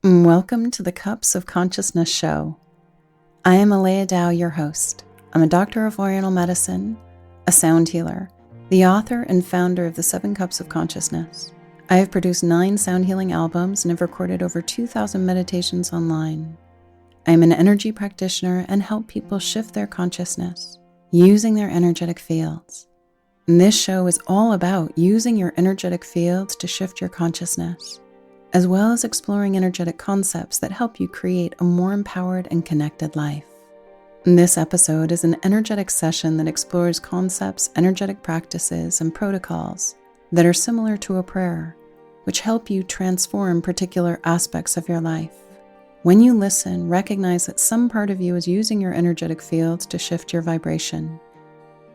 Welcome to the Cups of Consciousness show. I am Aleya Dao, your host. I'm a doctor of Oriental medicine, a sound healer, the author and founder of the 7 Cups of Consciousness. I have produced 9 sound healing albums and have recorded over 2,000 meditations online. I am an energy practitioner and help people shift their consciousness using their energetic fields. And this show is all about using your energetic fields to shift your consciousness, as well as exploring energetic concepts that help you create a more empowered and connected life. This episode is an energetic session that explores concepts, energetic practices, and protocols that are similar to a prayer, which help you transform particular aspects of your life. When you listen, recognize that some part of you is using your energetic fields to shift your vibration,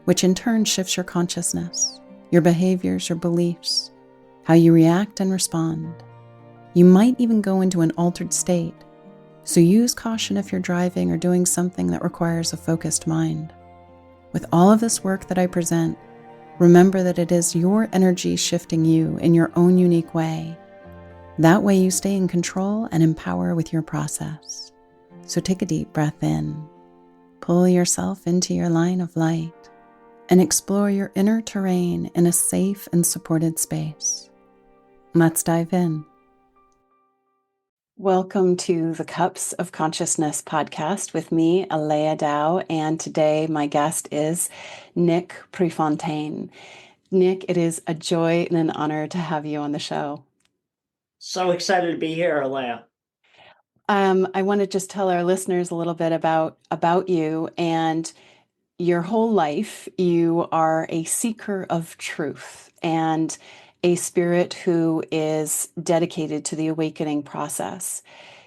which in turn shifts your consciousness, your behaviors, your beliefs, how you react and respond. You might even go into an altered state, so use caution if you're driving or doing something that requires a focused mind. With all of this work that I present, remember that it is your energy shifting you in your own unique way. That way you stay in control and empower with your process. So take a deep breath in, pull yourself into your line of light, and explore your inner terrain in a safe and supported space. Let's dive in. Welcome to the Cups of Consciousness podcast with me, Aleya Dao, and today my guest is Nick Prefontaine. Nick, it is a joy and an honor to have you on the show. So excited to be here, Aleya. I want to just tell our listeners a little bit about you and your whole life. You are a seeker of truth and a spirit who is dedicated to the awakening process.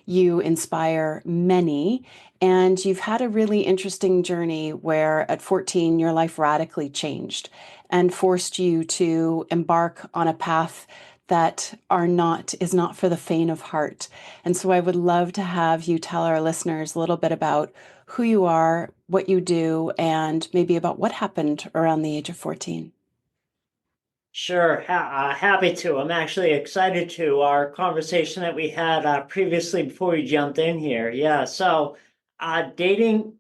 You inspire many, and you've had a really interesting journey where at 14, your life radically changed and forced you to embark on a path that is not for the faint of heart. And so I would love to have you tell our listeners a little bit about who you are, what you do, and maybe about what happened around the age of 14. Sure, happy to. I'm actually excited to our conversation that we had previously before we jumped in here. Yeah, so dating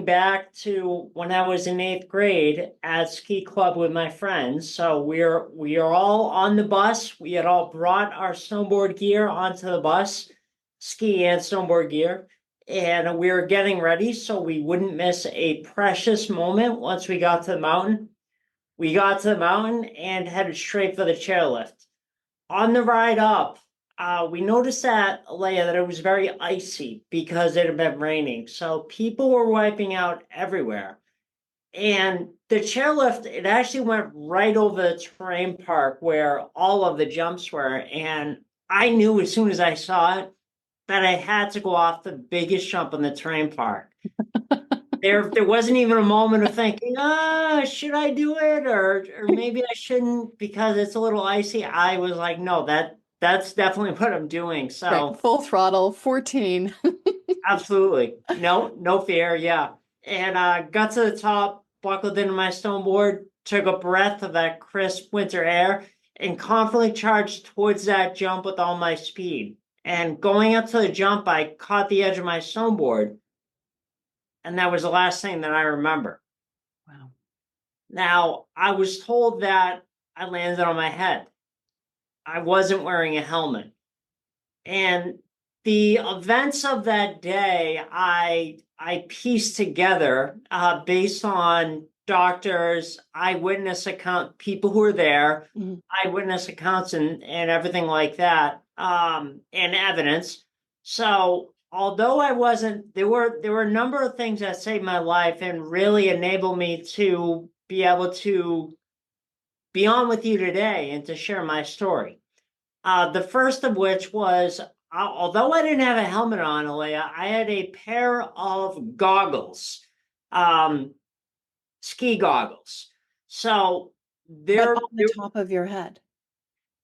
back to when I was in 8th grade at ski club with my friends. So we are all on the bus. We had all brought our snowboard gear onto the bus, ski and snowboard gear. And we were getting ready so we wouldn't miss a precious moment once we got to the mountain. We got to the mountain and headed straight for the chairlift. On the ride up, we noticed that it was very icy because it had been raining. So people were wiping out everywhere. And the chairlift, it actually went right over the terrain park where all of the jumps were. And I knew as soon as I saw it that I had to go off the biggest jump in the terrain park. There wasn't even a moment of thinking, should I do it or maybe I shouldn't because it's a little icy. I was like, no, that's definitely what I'm doing. Right, So full throttle, 14. absolutely. No fear, yeah. And got to the top, buckled into my snowboard, took a breath of that crisp winter air, and confidently charged towards that jump with all my speed. And going up to the jump, I caught the edge of my snowboard. And that was the last thing that I remember. Wow. Now, I was told that I landed on my head. I wasn't wearing a helmet. And the events of that day, I pieced together based on doctors, eyewitness account, people who were there, eyewitness accounts, and everything like that, and evidence. So, although I wasn't, there were a number of things that saved my life and really enabled me to be able to be on with you today and to share my story. The first of which was, although I didn't have a helmet on, Aleya, I had a pair of goggles, um, ski goggles. So But they're, on the top of your head.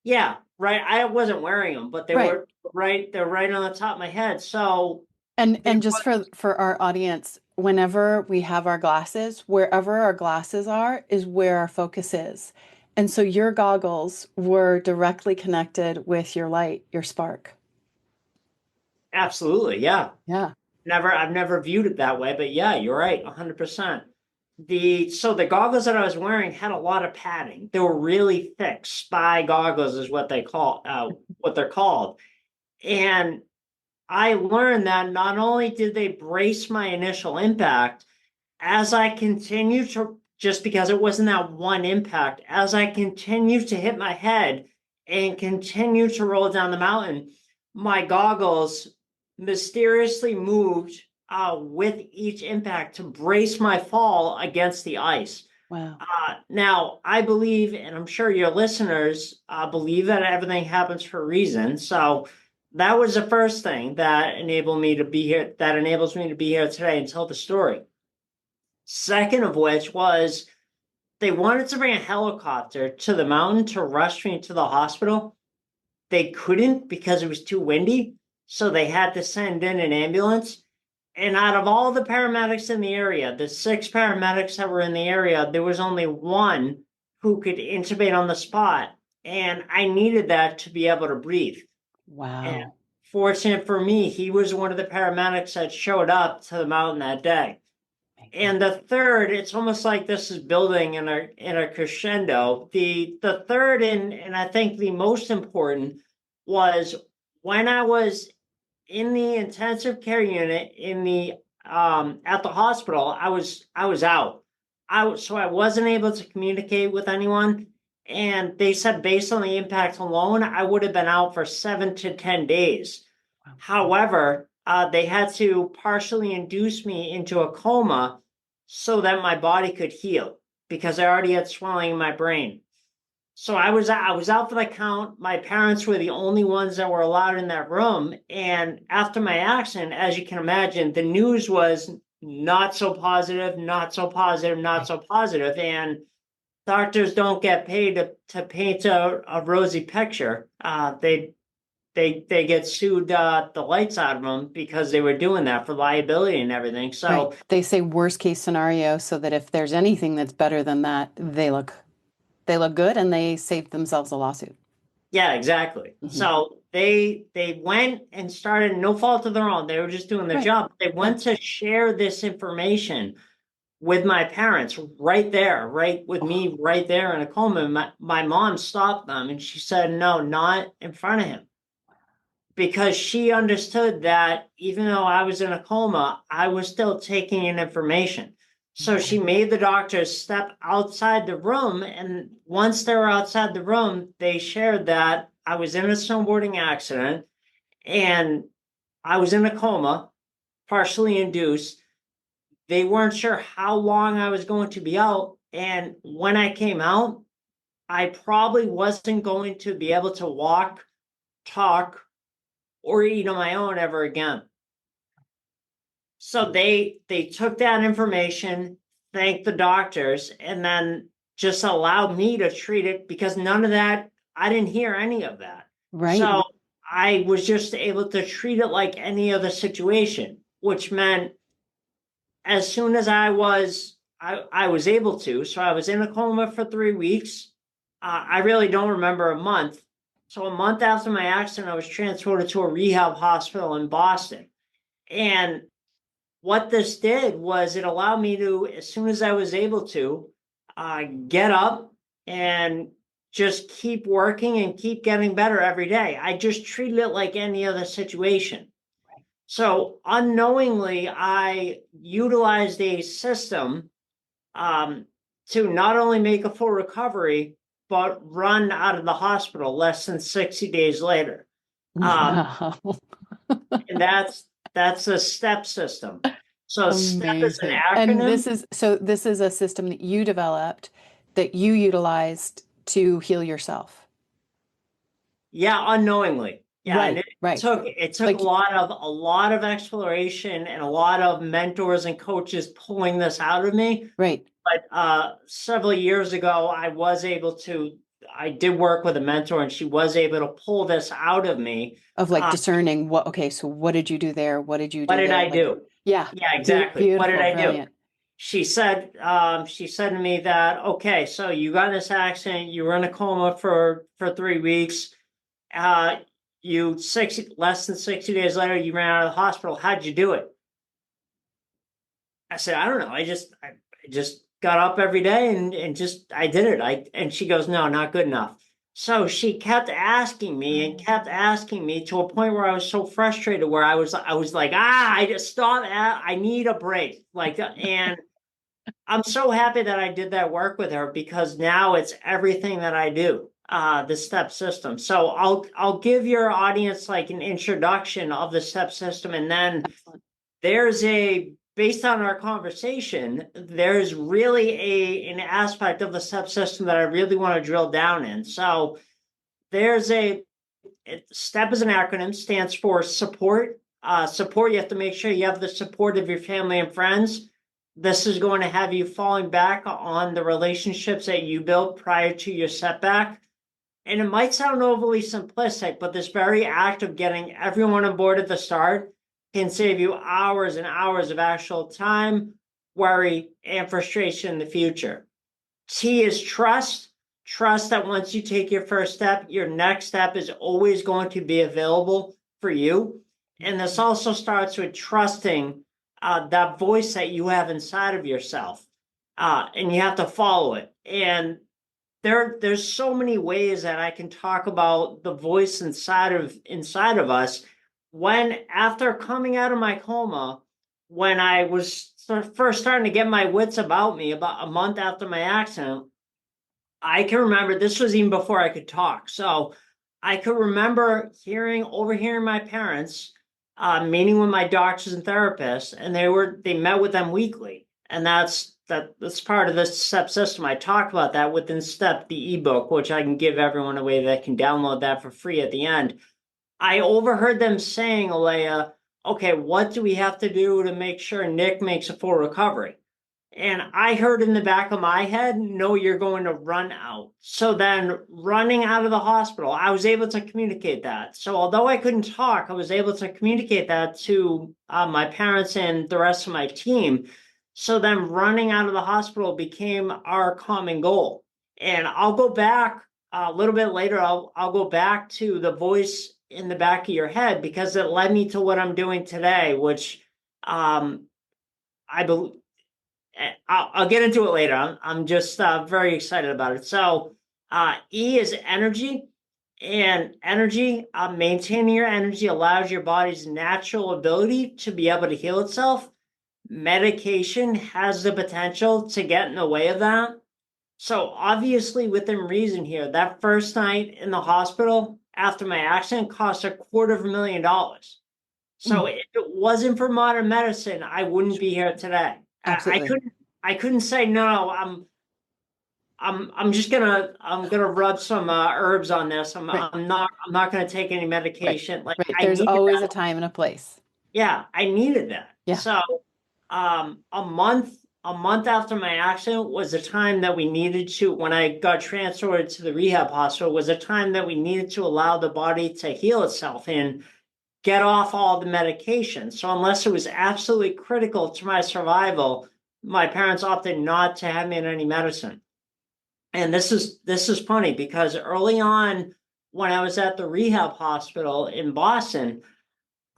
yeah, right. I wasn't wearing them, but they Right. were right. They're right on the top of my head. So And just for our audience, whenever we have our glasses, wherever our glasses are is where our focus is. And so your goggles were directly connected with your light, your spark. Absolutely. Yeah. Yeah. I've never viewed it that way, but yeah, you're right, 100%. The goggles that I was wearing had a lot of padding. They were really thick. Spy goggles is what they're called. And I learned that not only did they brace my initial impact, as I continued to, just because it wasn't that one impact, as I continued to hit my head and continue to roll down the mountain, my goggles mysteriously moved with each impact to brace my fall against the ice. Wow. Now, I believe, and I'm sure your listeners believe that everything happens for a reason. So that was the first thing that enabled me to be here, that enables me to be here today and tell the story. Second of which was they wanted to bring a helicopter to the mountain to rush me to the hospital. They couldn't because it was too windy. So they had to send in an ambulance. And out of all the paramedics in the area, the six paramedics that were in the area, there was only one who could intubate on the spot. And I needed that to be able to breathe. And Wow. fortunate for me, he was one of the paramedics that showed up to the mountain that day. And the third, it's almost like this is building in a crescendo. The third and I think the most important was when I was in the intensive care unit in the at the hospital, I was out. So I wasn't able to communicate with anyone. And they said based on the impact alone, I would have been out for 7 to 10 days. Wow. However, they had to partially induce me into a coma so that my body could heal because I already had swelling in my brain. So I was out for the count. My parents were the only ones that were allowed in that room. And after my accident, as you can imagine, the news was not so positive, not so positive, not so positive. And doctors don't get paid to paint a rosy picture. They get sued the lights out of them because they were doing that for liability and everything. Right. So They say worst case scenario so that if there's anything that's better than that, they look good and they save themselves a lawsuit. yeah, exactly. Hmm. So they went and started no fault of their own. They were just doing their Right. job. They Yeah. went to share this information with my parents right there, right with Oh, me right there in a coma. My mom stopped them and she said, no, not in front of him. Because she understood that even though I was in a coma, I was still taking in information. So she right. made the doctors step outside the room. And once they were outside the room, they shared that I was in a snowboarding accident and I was in a coma, partially induced. They weren't sure how long I was going to be out. And when I came out, I probably wasn't going to be able to walk, talk, or eat on my own ever again. So they took that information, thanked the doctors, and then just allowed me to treat it because none of that, I didn't hear any of that. Right. So I was just able to treat it like any other situation, which meant as soon as I was able to, so I was in a coma for 3 weeks. I really don't remember a month. So a month after my accident, I was transported to a rehab hospital in Boston. And what this did was it allowed me to, as soon as I was able to, get up and just keep working and keep getting better every day. I just treated it like any other situation. So unknowingly, I utilized a system um, to not only make a full recovery, but run out of the hospital less than 60 days later. Um, Wow. and that's a STEP system. So STEP is an Amazing. And acronym. this is a system that you developed that you utilized to heal yourself. Yeah, unknowingly. Yeah, and Right, right. it took Like, a lot of exploration and a lot of mentors and coaches pulling this out of me. right. But several years ago, I did work with a mentor and she was able to pull this out of me. Of like Uh, discerning what, okay, so what did you do there? What did you what do did there? I Like, do? yeah, Yeah, exactly. What did beautiful, I do? brilliant. She said to me that, okay, so you got in this accident, you were in a coma for 3 weeks. Uh, less than 60 days later, you ran out of the hospital. How'd you do it? I said, I don't know. I just got up every day and just, I did it. And she goes, no, not good enough. So she kept asking me and kept asking me to a point where I was so frustrated where I was like, I just stop. I need a break. Like, and I'm so happy that I did that work with her because now it's everything that I do, the step system. So I'll give your audience like an introduction of the step system, and then based on our conversation, there's really an aspect of the step system that I really want to drill down in. So there's STEP is an acronym, stands for support. Support, you have to make sure you have the support of your family and friends. This is going to have you falling back on the relationships that you built prior to your setback. And it might sound overly simplistic, but this very act of getting everyone on board at the start can save you hours and hours of actual time, worry, and frustration in the future. T is trust. Trust that once you take your first step, your next step is always going to be available for you. And this also starts with trusting that voice that you have inside of yourself. And you have to follow it. And there's so many ways that I can talk about the voice inside of us. When after coming out of my coma, when I was first starting to get my wits about me about a month after my accident, I can remember this was even before I could talk. So I could remember overhearing my parents meeting with my doctors and therapists, and they met with them weekly. And that's part of the STEP system. I talk about that within STEP, the ebook, which I can give everyone a way that can download that for free at the end. I overheard them saying, Aleya, okay, what do we have to do to make sure Nick makes a full recovery? And I heard in the back of my head, no, you're going to run out. So then running out of the hospital, I was able to communicate that. So although I couldn't talk, I was able to communicate that to my parents and the rest of my team. So then running out of the hospital became our common goal. And I'll go back a little bit later. I'll go back to the voice in the back of your head because it led me to what I'm doing today, which I believe. I'll get into it later. I'm just very excited about it. So E is energy, and energy, maintaining your energy allows your body's natural ability to be able to heal itself. Medication has the potential to get in the way of that. So obviously within reason here, that first night in the hospital after my accident cost $250,000. So if it wasn't for modern medicine, I wouldn't be here today. Absolutely. I couldn't say no. I'm just gonna rub some herbs on this. Right. I'm not gonna take any Right. medication. Like Right. I There's needed always a that. time and a place. Yeah, I needed that. Yeah. So a month after my accident was the time that we needed to, when I got transferred to the rehab hospital, was a time that we needed to allow the body to heal itself and get off all the medication. So unless it was absolutely critical to my survival, my parents opted not to have me on any medicine. And this is funny because early on when I was at the rehab hospital in Boston,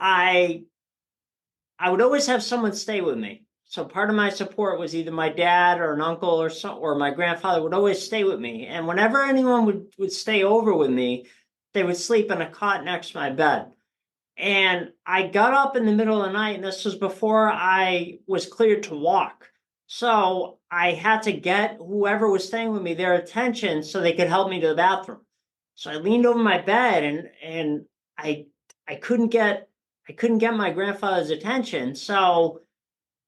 I I would always have someone stay with me. So part of my support was either my dad or an uncle or my grandfather would always stay with me. And whenever anyone would stay over with me, they would sleep in a cot next to my bed. And I got up in the middle of the night, and this was before I was cleared to walk. So I had to get whoever was staying with me their attention so they could help me to the bathroom. So I leaned over my bed and I I couldn't get my grandfather's attention. So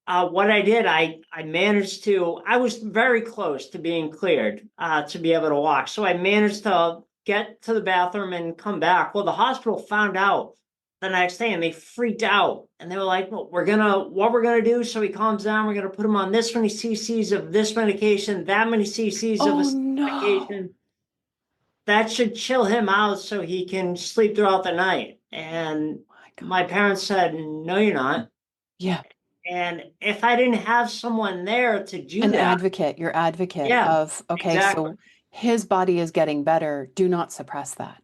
what I did, I managed to. I was very close to being cleared to be able to walk. So I managed to get to the bathroom and come back. Well, the hospital found out the next day, and they freaked out. And they were like, "Well, what we're gonna do so he calms down. We're gonna put him on this many cc's of this medication, that many cc's of Oh this no. medication. That should chill him out so he can sleep throughout the night." And My my God. parents said, "No, you're not." Yeah. And if I didn't have someone there to do An that, advocate, your advocate yeah, of, okay, exactly. so his body is getting better. Do not suppress that.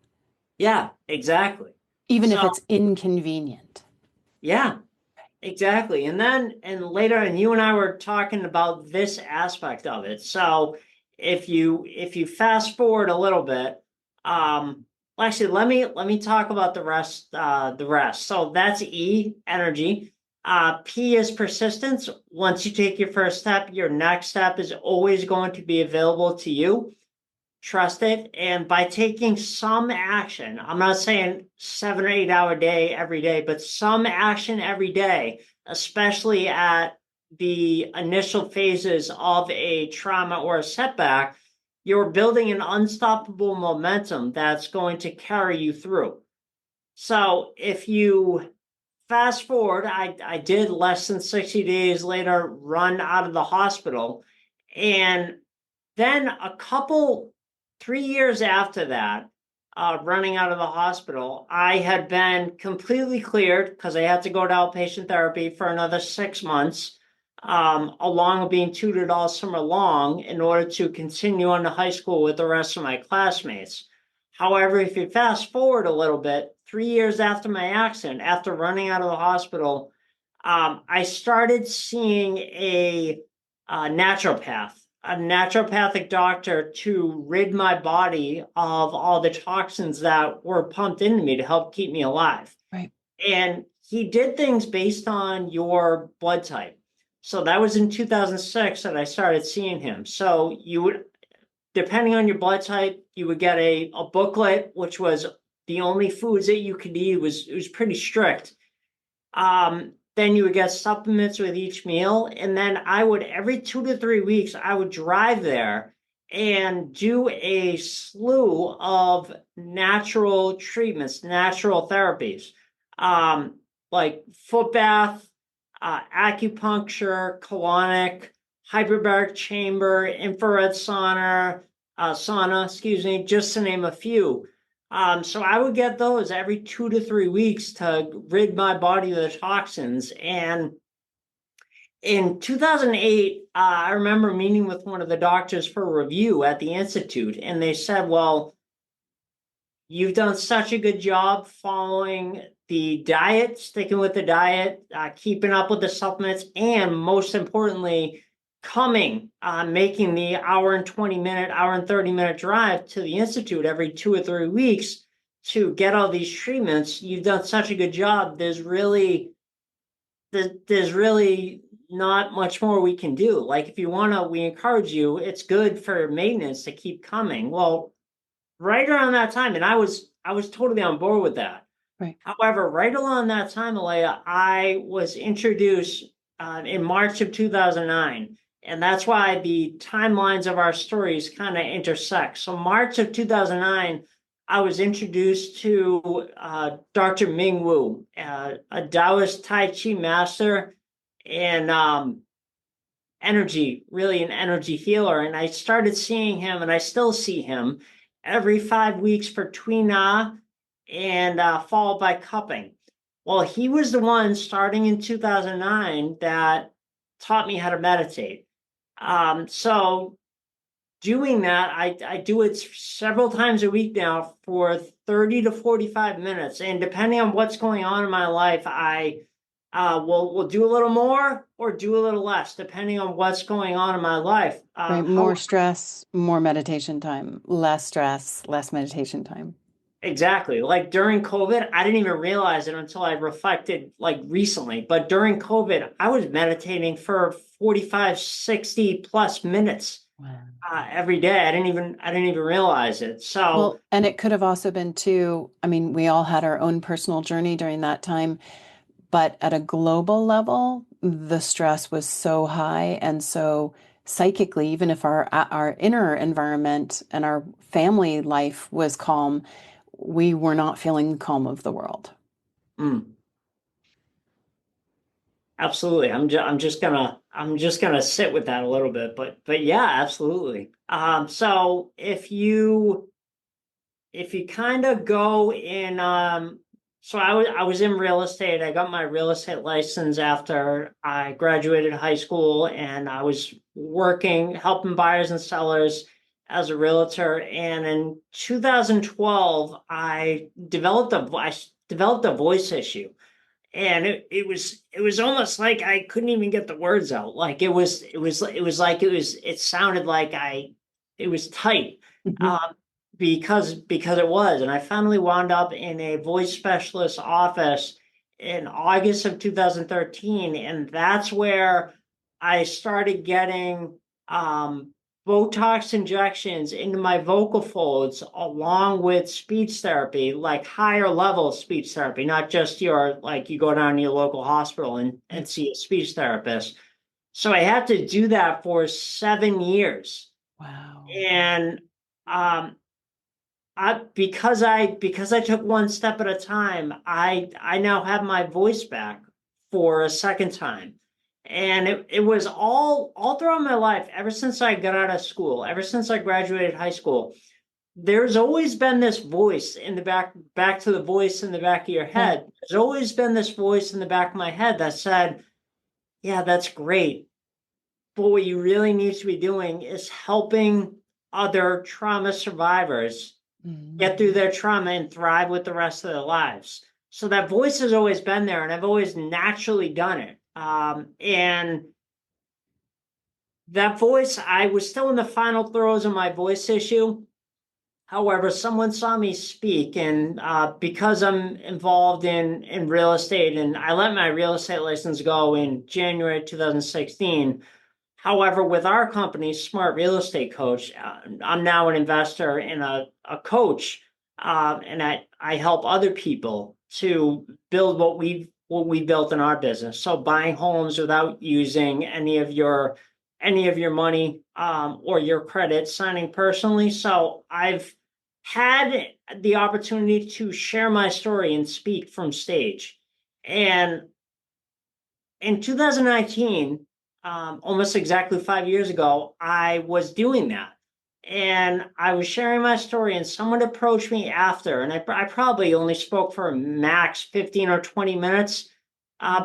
Yeah, exactly. Even if So it's inconvenient. yeah, exactly. And later, and you and I were talking about this aspect of it. So if you fast forward a little bit, well, actually let me talk about the rest. So that's E, energy. P is persistence. Once you take your first step, your next step is always going to be available to you. Trust it. And by taking some action, I'm not saying 7 or 8 hour day every day, but some action every day, especially at the initial phases of a trauma or a setback, you're building an unstoppable momentum that's going to carry you through. So if you fast forward, I did less than 60 days later run out of the hospital. And then 3 years after that, running out of the hospital, I had been completely cleared because I had to go to outpatient therapy for another 6 months, along with being tutored all summer long in order to continue on to high school with the rest of my classmates. However, if you fast forward a little bit, 3 years after my accident, after running out of the hospital, I started seeing a naturopath, a naturopathic doctor to rid my body of all the toxins that were pumped into me to help keep me alive. Right. And he did things based on your blood type. So that was in 2006 that I started seeing him. So you would, depending on your blood type, you would get a booklet, which was the only foods that you could eat. It was pretty strict. Then you would get supplements with each meal. And then I would, every 2 to 3 weeks, I would drive there and do a slew of natural treatments, natural therapies, like foot bath, acupuncture, colonic, hyperbaric chamber, infrared sauna, excuse me, just to name a few. So I would get those every 2 to 3 weeks to rid my body of the toxins. And in 2008, I remember meeting with one of the doctors for a review at the Institute, and they said, well, you've done such a good job following the diet, sticking with the diet, keeping up with the supplements, and most importantly, making the hour and 20 minute, hour and 30 minute drive to the Institute every 2 or 3 weeks to get all these treatments. You've done such a good job. There's really not much more we can do. Like if you want to, we encourage you. It's good for maintenance to keep coming. Well, right around that time, and I was totally on board with that. Right. However, right along that time, Aleya, I was introduced in March of 2009, and that's why the timelines of our stories kind of intersect. So March of 2009, I was introduced to Dr. Ming Wu, a Taoist Tai Chi master and really an energy healer. And I started seeing him, and I still see him every 5 weeks for Tui Na and followed by cupping. Well, he was the one starting in 2009 that taught me how to meditate. So doing that, I do it several times a week now for 30 to 45 minutes. And depending on what's going on in my life, I will do a little more or do a little less, depending on what's going on in my life. Right. More stress, more meditation time, less stress, less meditation time. Exactly. Like during COVID, I didn't even realize it until I reflected like recently. But during COVID, I was meditating for 45, 60 plus minutes Wow. every day. I didn't even realize it. So, Well, and it could have also been too, I mean, we all had our own personal journey during that time, but at a global level, the stress was so high. And so psychically, even if our inner environment and our family life was calm, we were not feeling the calm of the world. mm, absolutely. I'm just gonna sit with that a little bit, but yeah, absolutely. So if you kind of go in so I was in real estate. I got my real estate license after I graduated high school, and I was working helping buyers and sellers as a realtor. And in 2012 I developed a voice issue. And it was almost like I couldn't even get the words out. Like it sounded like it was tight. Mhm. Um, because it was. And I finally wound up in a voice specialist office in August of 2013. And that's where I started getting Botox injections into my vocal folds along with speech therapy, like higher level speech therapy, not just your, like you go down to your local hospital and see a speech therapist. So I had to do that for 7 years. Wow. And um, because I took one step at a time, I now have my voice back for a second time. And it was all throughout my life, ever since I got out of school, ever since I graduated high school, there's always been this voice in the back to the voice in the back of your Yeah. head. There's always been this voice in the back of my head that said, yeah, that's great. But what you really need to be doing is helping other trauma survivors get through Mhm. their trauma and thrive with the rest of their lives. So that voice has always been there, and I've always naturally done it. And that voice, I was still in the final throes of my voice issue. However, someone saw me speak, and because I'm involved in real estate, and I let my real estate license go in January 2016. However, with our company, Smart Real Estate Coach, I'm now an investor and a coach, and I help other people to build what we built in our business. So buying homes without using any of your money or your credit, signing personally. So I've had the opportunity to share my story and speak from stage. And in 2019, almost exactly 5 years ago, I was doing that. And I was sharing my story, and someone approached me after, and I probably only spoke for max 15 or 20 minutes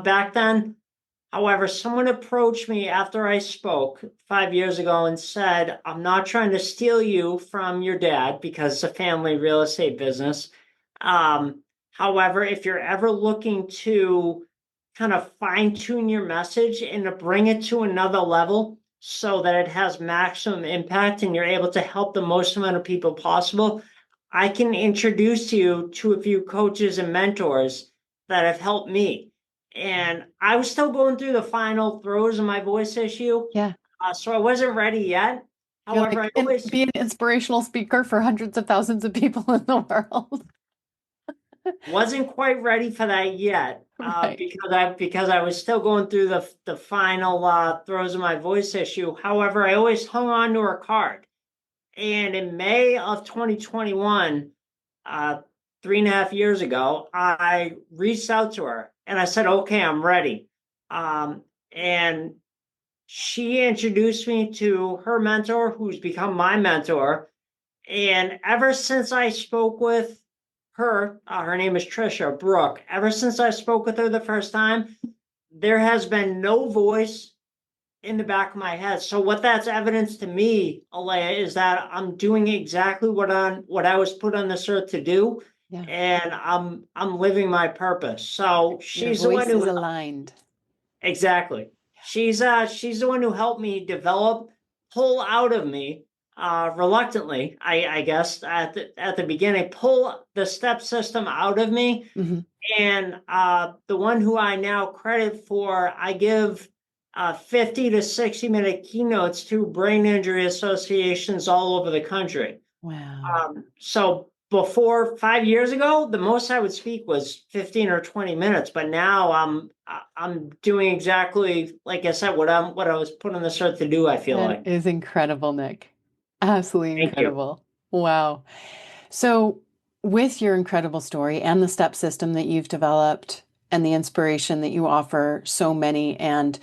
back then. However, someone approached me after I spoke 5 years ago and said, I'm not trying to steal you from your dad because it's a family real estate business. However, if you're ever looking to kind of fine tune your message and to bring it to another level so that it has maximum impact and you're able to help the most amount of people possible, I can introduce you to a few coaches and mentors that have helped me. And I was still going through the final throes of my voice issue, Yeah. so I wasn't ready yet. You're However, like, I and always be an inspirational speaker for hundreds of thousands of people in the world. wasn't quite ready for that yet, Right. because I was still going through the final throes of my voice issue. However, I always hung on to her card, and in May of 2021, uh, 3.5 years ago, I reached out to her and I said, "Okay, I'm ready." And she introduced me to her mentor, who's become my mentor. And ever since I spoke with her, her name is Trisha Brooke. Ever since I spoke with her the first time, there has been no voice in the back of my head. So what that's evidence to me, Aleya, is that I'm doing exactly what I was put on this earth to do, Yeah. and I'm living my purpose. So Your she's the one voice is who aligned. exactly. She's the one who helped me develop, pull out of me, reluctantly, I guess at the beginning, pull the step system out of me. Hmm. And the one who I now credit for, I give 50 to 60-minute keynotes to brain injury associations all over the country. Wow. So before 5 years ago, the most I would speak was 15 or 20 minutes, but now I'm doing exactly like I said, what I was put on this earth to do, I feel That like. is incredible, Nick. Absolutely Thank you. incredible. Wow. So, with your incredible story and the step system that you've developed and the inspiration that you offer so many, and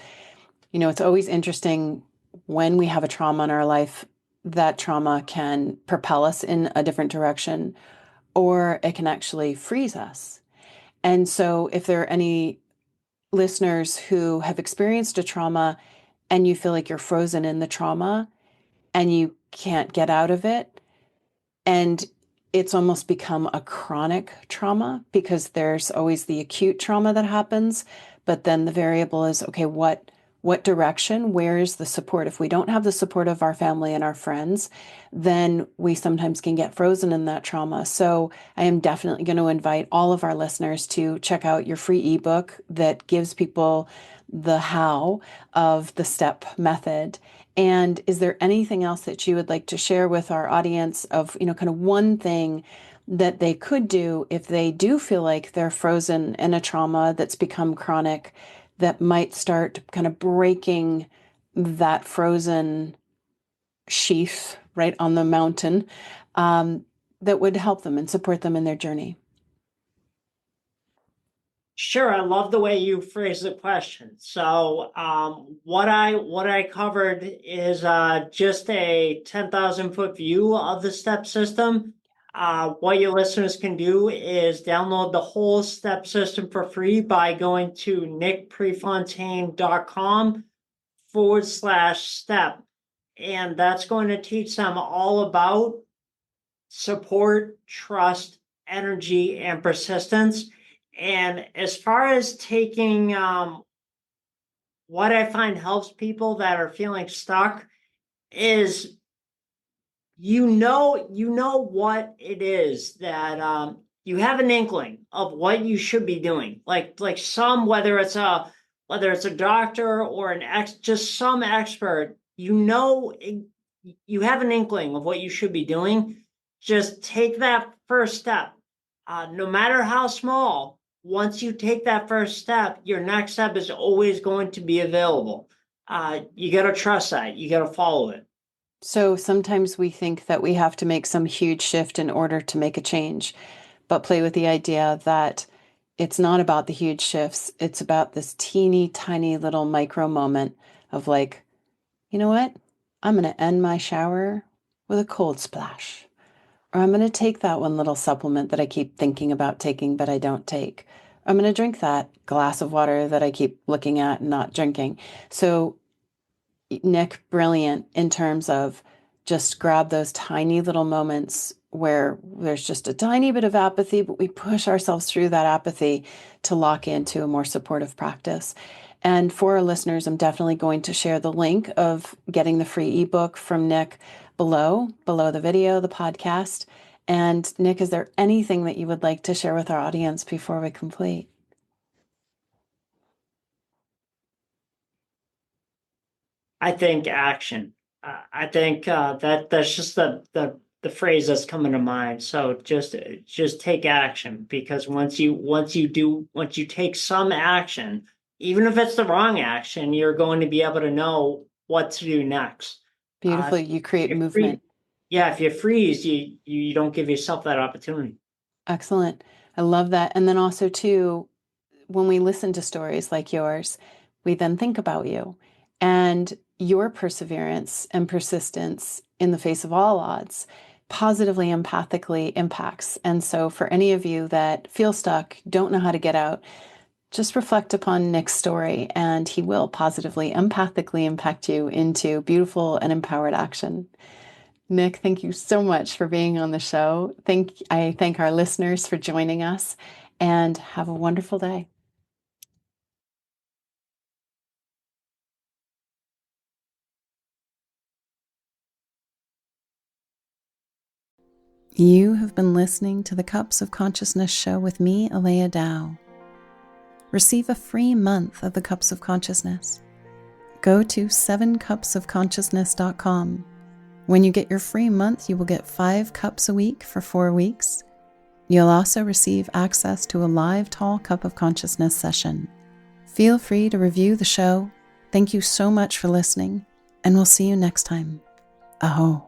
it's always interesting when we have a trauma in our life, that trauma can propel us in a different direction or it can actually freeze us. And so, if there are any listeners who have experienced a trauma and you feel like you're frozen in the trauma and you can't get out of it, and it's almost become a chronic trauma because there's always the acute trauma that happens. But then the variable is, okay, what direction, where is the support? If we don't have the support of our family and our friends, then we sometimes can get frozen in that trauma. So I am definitely going to invite all of our listeners to check out your free ebook that gives people the how of the step method. And is there anything else that you would like to share with our audience of, kind of one thing that they could do if they do feel like they're frozen in a trauma that's become chronic, that might start kind of breaking that frozen sheath right on the mountain, that would help them and support them in their journey? Sure, I love the way you phrase the question. So, what I covered is just a 10,000-foot view of the step system. What your listeners can do is download the whole step system for free by going to nickprefontaine.com/step. And that's going to teach them all about support, trust, energy, and persistence. And as far as taking what I find helps people that are feeling stuck is you know what it is that you have an inkling of what you should be doing. Like some, whether it's a doctor or just some expert, you have an inkling of what you should be doing. Just take that first step. No matter how small, once you take that first step, your next step is always going to be available. You got to trust that. You got to follow it. So sometimes we think that we have to make some huge shift in order to make a change, but play with the idea that it's not about the huge shifts. It's about this teeny tiny little micro moment of like, you know what? I'm going to end my shower with a cold splash. Or I'm going to take that one little supplement that I keep thinking about taking, but I don't take. I'm going to drink that glass of water that I keep looking at and not drinking. So Nick, brilliant in terms of just grab those tiny little moments where there's just a tiny bit of apathy, but we push ourselves through that apathy to lock into a more supportive practice. And for our listeners, I'm definitely going to share the link of getting the free ebook from Nick below the video, the podcast. And Nick, is there anything that you would like to share with our audience before we complete? I think action. I think that's just the phrase that's coming to mind. So just take action, because once you take some action, even if it's the wrong action, you're going to be able to know what to do next. Beautifully, you create movement. Yeah, if you freeze, you don't give yourself that opportunity. Excellent. I love that. And then also too, when we listen to stories like yours, we then think about you and your perseverance and persistence in the face of all odds positively empathically impacts. And so for any of you that feel stuck, don't know how to get out, just reflect upon Nick's story and he will positively empathically impact you into beautiful and empowered action. Nick, thank you so much for being on the show. I thank our listeners for joining us, and have a wonderful day. You have been listening to the Cups of Consciousness show with me, Aleya Dao. Receive a free month of the Cups of Consciousness. Go to 7cupsofconsciousness.com. When you get your free month, you will get 5 cups a week for 4 weeks. You'll also receive access to a live Tall Cup of Consciousness session. Feel free to review the show. Thank you so much for listening, and we'll see you next time. Aho.